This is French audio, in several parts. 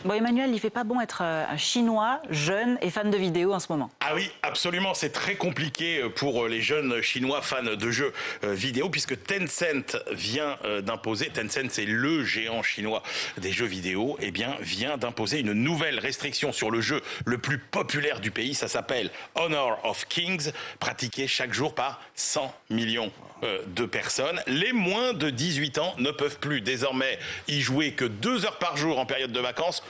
Bon, Emmanuel, il fait pas bon être un Chinois jeune et fan de vidéos en ce moment. Ah oui, absolument, c'est très compliqué pour les jeunes Chinois fans de jeux vidéo puisque Tencent vient d'imposer, Tencent c'est le géant chinois des jeux vidéo, vient d'imposer une nouvelle restriction sur le jeu le plus populaire du pays, ça s'appelle Honor of Kings, pratiqué chaque jour par 100 millions de personnes. Les moins de 18 ans ne peuvent plus désormais y jouer que 2 heures par jour en période de vacances,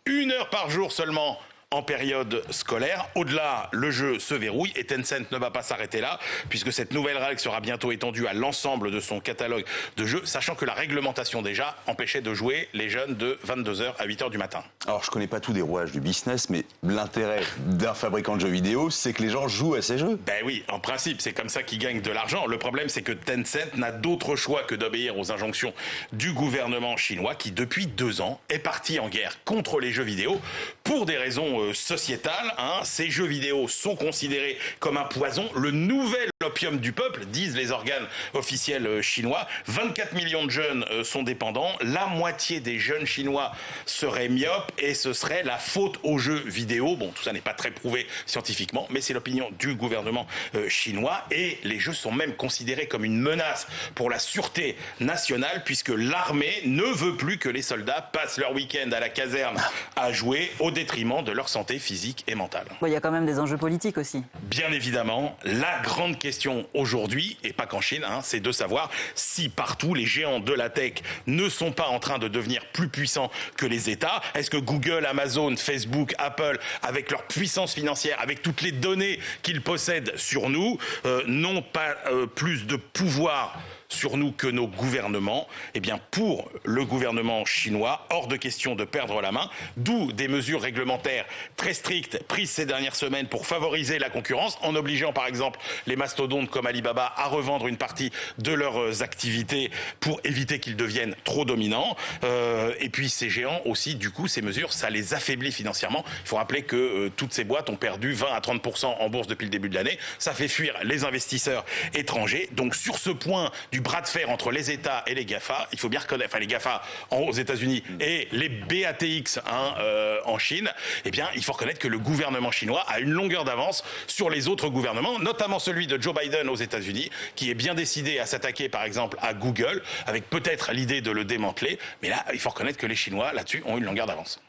1 heure par jour seulement en période scolaire. Au-delà, le jeu se verrouille et Tencent ne va pas s'arrêter là, puisque cette nouvelle règle sera bientôt étendue à l'ensemble de son catalogue de jeux, sachant que la réglementation déjà empêchait de jouer les jeunes de 22h à 8h du matin. Alors, je connais pas tous les rouages du business, mais l'intérêt d'un fabricant de jeux vidéo, c'est que les gens jouent à ces jeux. Ben oui, en principe, c'est comme ça qu'ils gagnent de l'argent. Le problème, c'est que Tencent n'a d'autre choix que d'obéir aux injonctions du gouvernement chinois qui, depuis 2 ans, est parti en guerre contre les jeux vidéo pour des raisons sociétales. Ces jeux vidéo sont considérés comme un poison, le nouvel opium du peuple, disent les organes officiels chinois. 24 millions de jeunes sont dépendants. La moitié des jeunes chinois seraient myopes et ce serait la faute aux jeux vidéo. Bon, tout ça n'est pas très prouvé scientifiquement, mais c'est l'opinion du gouvernement chinois. Et les jeux sont même considérés comme une menace pour la sûreté nationale, puisque l'armée ne veut plus que les soldats passent leur week-end à la caserne à jouer au détriment de leur santé physique et mentale. Bon, il y a quand même des enjeux politiques aussi. Bien évidemment, la grande question aujourd'hui, et pas qu'en Chine, c'est de savoir si partout les géants de la tech ne sont pas en train de devenir plus puissants que les États. Est-ce que Google, Amazon, Facebook, Apple, avec leur puissance financière, avec toutes les données qu'ils possèdent sur nous, n'ont pas plus de pouvoir sur nous que nos gouvernements? Eh bien, pour le gouvernement chinois, hors de question de perdre la main, d'où des mesures réglementaires très strictes prises ces dernières semaines pour favoriser la concurrence, en obligeant par exemple les mastodontes comme Alibaba à revendre une partie de leurs activités pour éviter qu'ils deviennent trop dominants. Et puis ces géants aussi, du coup, ces mesures, ça les affaiblit financièrement. Il faut rappeler que toutes ces boîtes ont perdu 20 à 30% en bourse depuis le début de l'année. Ça fait fuir les investisseurs étrangers. Donc sur ce point du bras de fer entre les États et les GAFA, il faut bien reconnaître, enfin les GAFA aux États-Unis et les BATX en Chine, eh bien il faut reconnaître que le gouvernement chinois a une longueur d'avance sur les autres gouvernements, notamment celui de Joe Biden aux États-Unis, qui est bien décidé à s'attaquer par exemple à Google, avec peut-être l'idée de le démanteler, mais là il faut reconnaître que les Chinois là-dessus ont une longueur d'avance.